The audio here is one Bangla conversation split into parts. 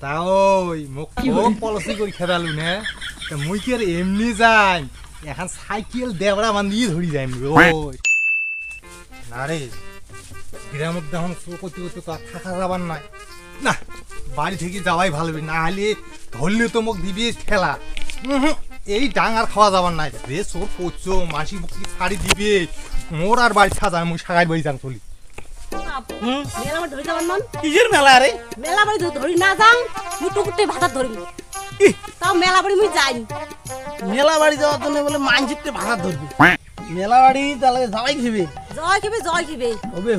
তা ওই মোক খুব পলিসি করে খেদালু না তা মুই কি আর এমনি যাই এখন সাইকেল দেবড়া বান্ধি ধরি যাই ওই না রে গ্রামের দেখুন করতে করতে তো আর থাকা যাবার নয় না বাড়ি থেকে যাওয়াই ভালো না হলে ধরলে তো মোক দিবি ঠেলা এই ডাঙার খাওয়া যাবার নাই রে সোর পচো মাসি বুকি শাড়ি দিবে মোর আর বাড়ি ছাড়া মুই সাগাই বাড়ি যান চলি মেলা বাড়ি ধরি যাবার নন কিসের মেলা রে মেলা বাড়ি ধরি না যাং মুই টুকুতে ভাতা ধরিম তাও মেলা বাড়ি মুই যাই মেলা বাড়ি যাওয়ার জন্য বলে মানচিত্রে ভাড়া ধরবি মেলা বাড়ি তাহলে যাওয়াই খেবে জয় খেবে হবে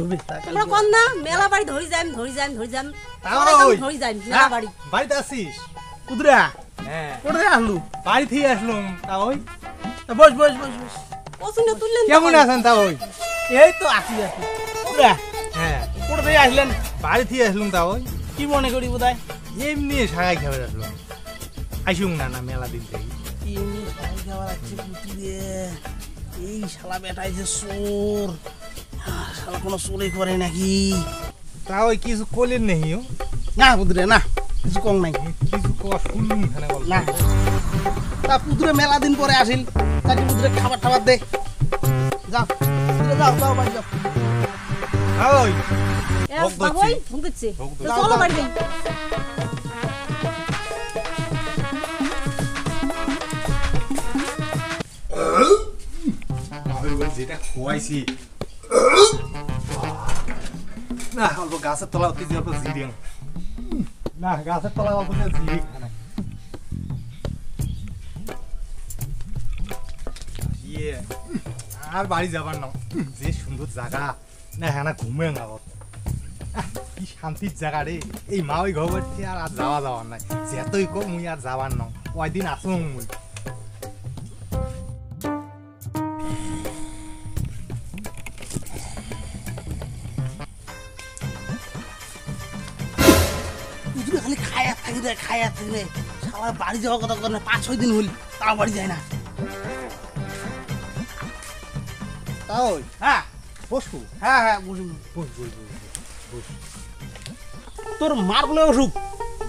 তোমরা কোন না মেলা বাড়ি ধরি যাই ধরি যাই মেলা বাড়ি বাড়িতে আসিস কুদরা হ্যাঁ কোথায় আসলু বাড়ি থেকে আসলুম তা ওই বস পছন্দ তুললেন কেমন আছেন তা ওই এই তো আসি কুদরা হ্যাঁ কোথায় আসলেন বাড়ি থেকে আসলুম তা ওই কি মনে করি বোধহয় এমনি সাগাই খাবার আসলুম আইসুম না মেলা দিন থেকে এমনি সাই খাবার আছে পুতুরে এই শালা বেটাই যে চোর শালা কোনো চোরই করে নাকি তা ওই কিছু করলেন নেই না পুতুরে না কিছু কম নাই কিছু কওয়া শুনলুম খানে বল না তা পুতুরে মেলা দিন পরে আসিল তাকে পুতুরে খাবার দে যাও পুতুরে যাও বাড়ি যাও ওই বাবুই ফোন করছে চলো বাড়ি যাই যেটা খোয়াইছি না অল্প গাছের তলা অতি অল্প জিরে না গাছের তলা অল্প জিরে খানা ইয়ে আর বাড়ি যাবার না যে সুন্দর জায়গা না হ্যাঁ ঘুমে গাঁত কি শান্তির জায়গা রে এই মা ওই ঘর থেকে আর যাওয়ার নাই যেতই কো মুই আর যাবার না ওই দিন আসুন মুই খালি খায়া থাকি রে শালা বাড়ি যাওয়ার কথা করে 5-6 দিন হল তাও বাড়ি যায় না তাও হ্যাঁ বসু হ্যাঁ বুঝুন বস তোর মার বলে অসুখ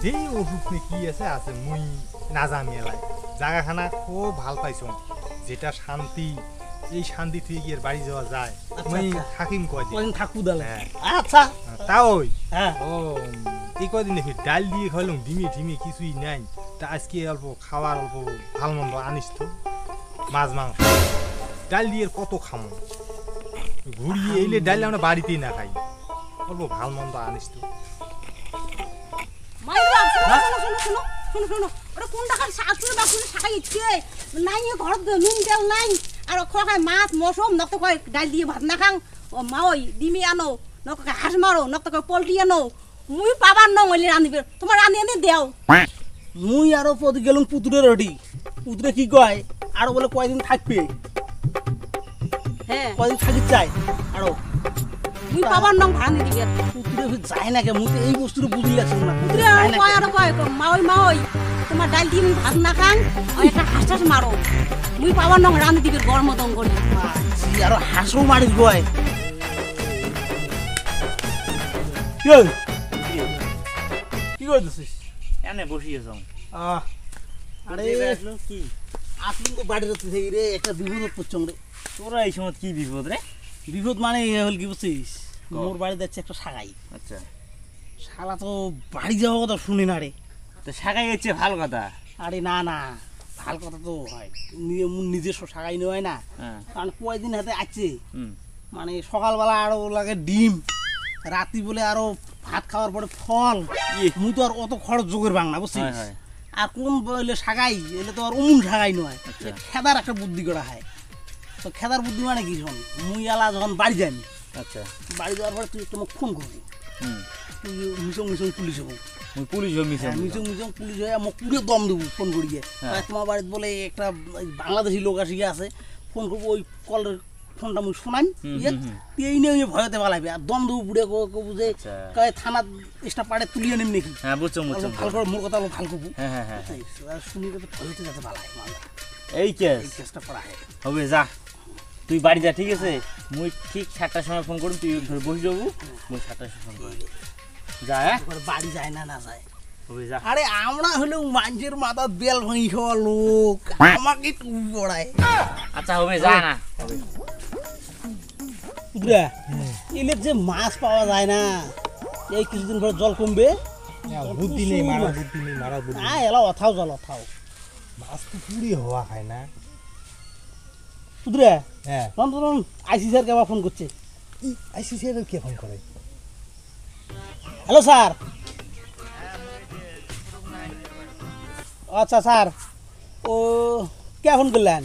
যে অসুখ নে কি আছে মুই না জানি এলাই জায়গাখানা খুব ভাল পাইছো যেটা শান্তি এই শান্তি থেকে গিয়ে বাড়ি যাওয়া যায় মুই থাকিম কয়দিন থাকু দালে আচ্ছা তাও হ্যাঁ ও এই কয়দিন দেখি ডাল দিয়ে খাইলাম ডিমি কিছুই নাই তা আজকে অল্প খাওয়ার অল্প ভাল মন্দ আনিস তো মাছ মাংস ডাল দিয়ে কত খামো ঘুরিয়ে এলে ডাল আমরা বাড়িতেই না খাই অল্প ভাল মন্দ আনিস তো শোনো ওটা কোন টাকার শাশুড়ি বাসুড়ি শাখাই ইচ্ছে নাই ঘর নুন তেল নাই আর খায় মাছ মশম নকতে কয় ডাল দিয়ে ভাত না খাং ও মা ওই ডিমি আনো নকতে হাঁস মারো নকতে কয় পোল্ট্রি আনো মুই পাবার ন ওইলে রাঁধিবে তোমার রাঁধি এনে দেও মুই আরো পদ গেলুম পুতুরে রডি পুতুরে কি কয় আর বলে কয়দিন থাকবে হ্যাঁ কয়দিন থাকি চাই আরো মুই পাবার ন ভাড়া দিবি পুতুরে যায় না কে মুই তো এই বস্তুর বুঝি লাগছ না পুতুরে কয় আর কয় মা ওই তোমার ডাল দিয়ে ভাত না খাং আর একটা হাঁস মারো মুই পাবার ন রাঁধি দিবি গরম মতন করে আরো হাঁসও মারিস কয় কি করছিস এনে বসিয়েছ আরে কি আসলুন তো বাড়ির থেকে রে একটা বিপদ পড়ছং রে তোরা এই সময় কি বিপদ রে বিপদ মানে হল কি বুঝছিস মোর বাড়ি যাচ্ছে একটা সাগাই আচ্ছা শালা তো বাড়ি যাওয়ার কথা শুনি না রে তো শাখায় গেছে ভালো কথা আরে না ভাল কথা তো হয় নিজস্ব সাগাই নেওয়া হয় না কারণ কয়দিন হাতে আছে মানে সকালবেলা আরো লাগে ডিম রাতি বলে আরো ভাত খাওয়ার পরে ফল মুই তো আর অত খরচ যোগের বাং না বুঝছিস আর কোন বলে সাগাই এলে তো আর অমুন সাগাই নয় খেদার একটা বুদ্ধি করা হয় তো খেদার বুদ্ধি মানে কি শোন মুই এলা যখন বাড়ি যাই আচ্ছা বাড়ি যাওয়ার পরে তুই তোমাকে ফোন করবি তুই মিশং পুলিশ হবো পুলিশ মিশং পুলিশ হয়ে মোক পুরো দম দেবো ফোন করিয়ে তোমার বাড়িতে বলে একটা বাংলাদেশি লোক আসিয়ে আছে ফোন করবো ওই কলের ফোনটা মুই শোনাই এই নিয়ে ভয়তে পালাইবে আর দম দেবো বুড়ে বুঝে থানা স্টাফ পাড়ে তুলিয়ে নেম নাকি ভালো করে মোর কথা ভালো করবো শুনি তো ভয়তে যাতে পালাই এই কেসটা করা হবে যা তুই বাড়ি যা ঠিক আছে মুই ঠিক 7টার সময় ফোন করুন তুই ধরে বসে যাবো মুই 7টার সময় ফোন করবি যা বাড়ি যায় না যায় হবে যা আরে আমরা হলো মানুষের মাথা বেল ভাঙি খাওয়া লোক আমাকে টুপি পড়ায় আচ্ছা হবে যা না হবে পুত্রা এলে যে মাছ পাওয়া যায় না এই কিছুদিন পর জল কমবে বুদ্ধি নেই মারা বুদ্ধি নেই মারা বুদ্ধি না এলা অথাও জল অথাও মাছ তো পুরি হওয়া খায় না পুত্রা হ্যাঁ রন আইসি স্যারকে আবার ফোন করছে আইসিসি এর কে ফোন করে হ্যালো স্যার আচ্ছা স্যার ও কে ফোন করলেন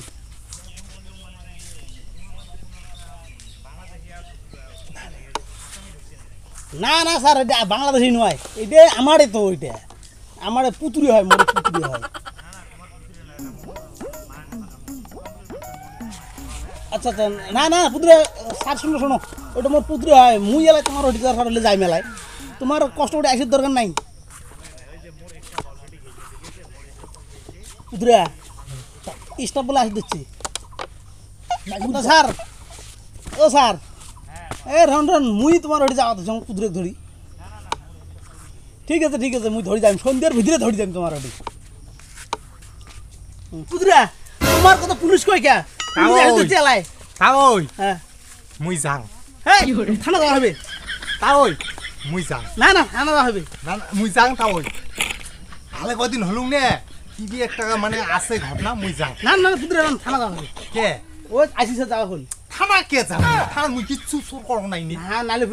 না না স্যার এটা বাংলাদেশি নয় এটা আমারই তো ওইটা আমার পুতুরি হয় মোর পুতুরি হয় আচ্ছা আচ্ছা না না পুতুরি স্যার শোনো শোনো ওটা মোর পুতুরি হয় মুই এলাই তোমার অধিকার সারলে যাই মেলায় তোমার কষ্ট করে আইসির দরকার নাই পুতুরা স্টাফ বলে আসি দিচ্ছি স্যার ও স্যার এ রন রন মুই তোমার ওটি যাওয়া তো পুতুরে ধরি ঠিক আছে মুই ধরি যাই সন্ধ্যার ভিতরে ধরি যাই তোমার ওটি পুতুরা তোমার কথা পুলিশ কই কে চেলায় তাওই হ্যাঁ মুই যাং হ্যাঁ থানা যাওয়া হবে তাওই মুই যাং না না থানা যাওয়া হবে না মুই যাং তাওই ভালো কদিন হলুম নে টিভি একটা মানে আছে ঘটনা মুই যাং না না পুতুরা থানা যাওয়া হবে কে ও আইসি স্যার যাওয়া হল থানা কে যাং থানা মুই কিচ্ছু চোর করো নাই নি না নালে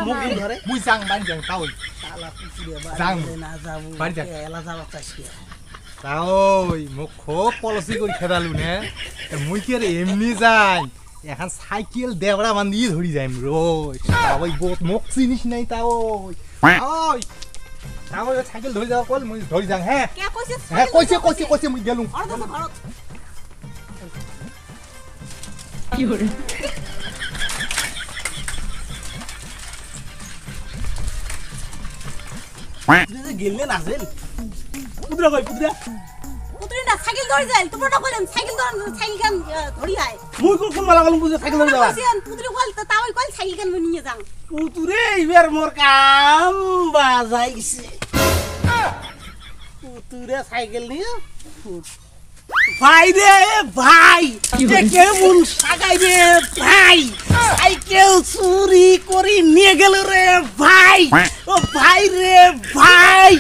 মুখ ধরে মুই যাং বাড়ি যাং তাওই শালা পুতুরে যাং। বাড়ি না যাবো বাড়ি যাক। এলা যাওয়া চাইছি তাওই মোক খুব পলিসি করে খেদালু নে মুই কি আর এমনি যাই এখন সাইকেল দেবড়া বান্ধি ধরি যাইম রোজ তাওই বহুত মোক চিনিস নাই তাওই তাওই তাওই সাইকেল ধরি যাওয়া কল মুই ধরি যাং হ্যাঁ কে কইছে হ্যাঁ কইছে মুই গেলুম আর তো ঘরত গেলেন আসেন পুতুরা কই পুতুরা পুত্রিটা সাইকেল ধরে যায় তোমরা কইলেন সাইকেল কেন ধরি আয় মুই কোন মালা গলম পুতুরা সাইকেল ধরে যাওয়া কইছেন পুত্রি কল তো তাওই কল সাইকেল কেন নিয়ে যাং পুতুরে এবার মোর কাম বাজাইছে পুতুরে সাইকেল নিয়ে ভাই রে ভাই কেমন সাগাই রে ভাই সাইকেল চুরি করে নিয়ে গেল রে ভাই ও ভাই রে ভাই